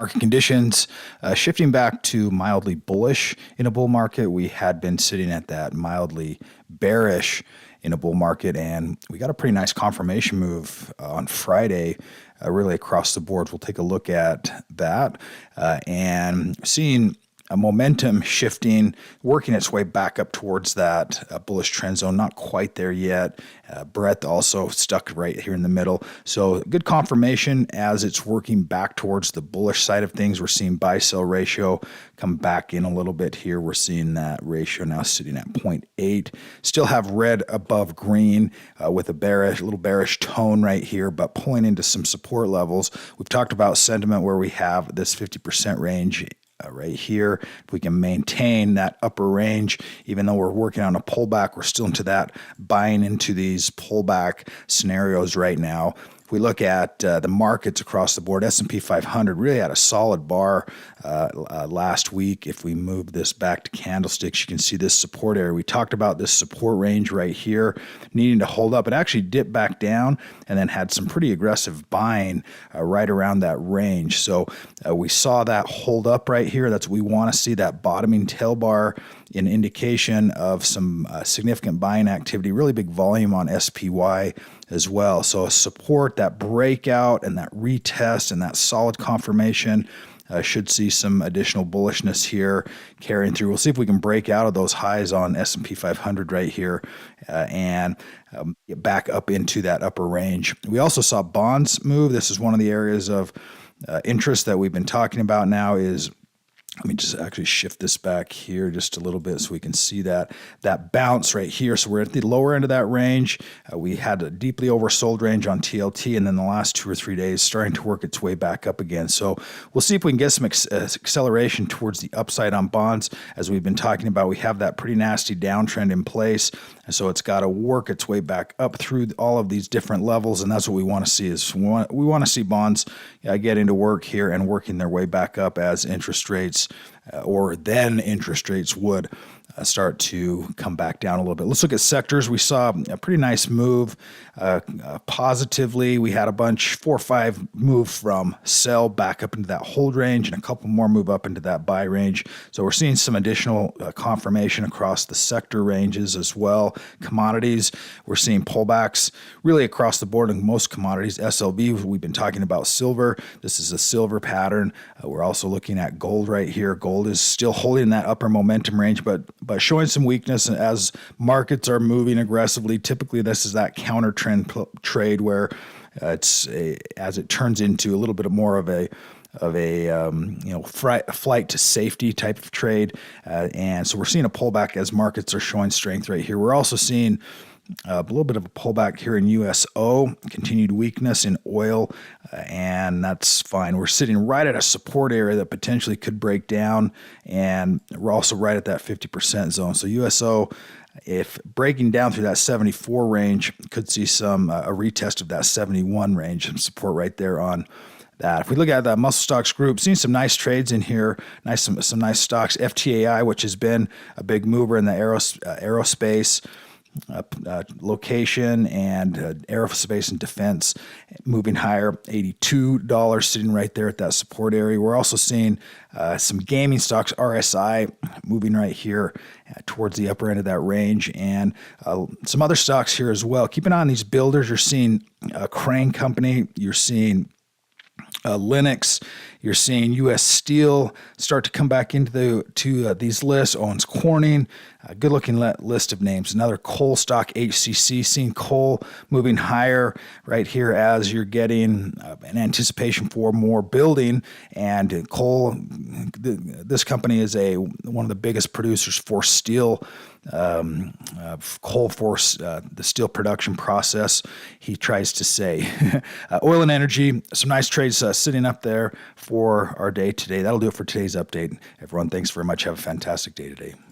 Market conditions shifting back to mildly bullish in a bull market. We had been sitting at that mildly bearish in a bull market, and we got a pretty nice confirmation move on Friday, really across the board. We'll take a look at that and seeing a momentum shifting, working its way back up towards that bullish trend zone. Not quite there yet. Breadth also stuck right here in the middle. So good confirmation as it's working back towards the bullish side of things. We're seeing buy-sell ratio come back in a little bit here. We're seeing that ratio now sitting at 0.8. Still have red above green with a little bearish tone right here, but pulling into some support levels. We've talked about sentiment where we have this 50% range right here. If we can maintain that upper range, even though we're working on a pullback, we're still into that buying into these pullback scenarios right now. If we look at the markets across the board, S&P 500 really had a solid bar last week. If we move this back to candlesticks, you can see this support area. We talked about this support range right here needing to hold up. It actually dipped back down and then had some pretty aggressive buying right around that range. So we saw that hold up right here. That's what we want to see, that bottoming tail bar, an indication of some significant buying activity, really big volume on SPY as well. So support, that breakout and that retest and that solid confirmation should see some additional bullishness here carrying through. We'll see if we can break out of those highs on S&P 500 right here and get back up into that upper range. We also saw bonds move. This is one of the areas of interest that we've been talking about now is, let me just actually shift this back here just a little bit so we can see that bounce right here. So we're at the lower end of that range. We had a deeply oversold range on TLT, and then the last 2 or 3 days starting to work its way back up again. So we'll see if we can get some acceleration towards the upside on bonds. As we've been talking about, we have that pretty nasty downtrend in place, and so it's got to work its way back up through all of these different levels, and that's what we want to see. Is we want to see bonds get into work here and working their way back up as interest rates or then interest rates would start to come back down a little bit. Let's look at sectors. We saw a pretty nice move positively. We had a bunch, 4 or 5 move from sell back up into that hold range and a couple more move up into that buy range. So we're seeing some additional confirmation across the sector ranges as well. Commodities, we're seeing pullbacks really across the board in most commodities. SLB, we've been talking about silver. This is a silver pattern. We're also looking at gold right here. Gold is still holding that upper momentum range, but showing some weakness as markets are moving aggressively. Typically, this is that counter trend trade where as it turns into a little bit more of a flight to safety type of trade, and so we're seeing a pullback as markets are showing strength right here. We're also seeing a little bit of a pullback here in USO, continued weakness in oil, and that's fine. We're sitting right at a support area that potentially could break down, and we're also right at that 50% zone. So USO, if breaking down through that 74 range, could see some a retest of that 71 range, some support right there on that. If we look at that muscle stocks group, seeing some nice trades in here, some nice stocks. FTAI, which has been a big mover in the aerospace location and aerospace and defense, moving higher, $82 sitting right there at that support area. We're also seeing some gaming stocks, RSI, moving right here towards the upper end of that range, and some other stocks here as well. Keep an eye on these builders. You're seeing a Crane Company, you're seeing Linux, you're seeing U.S. Steel start to come back into these lists. Owens Corning, a good-looking list of names. Another coal stock, HCC, seeing coal moving higher right here as you're getting an anticipation for more building. And coal, this company is one of the biggest producers for steel, coal for the steel production process, he tries to say. Oil and energy, some nice trades sitting up there for our day today. That'll do it for today's update. Everyone, thanks very much. Have a fantastic day today.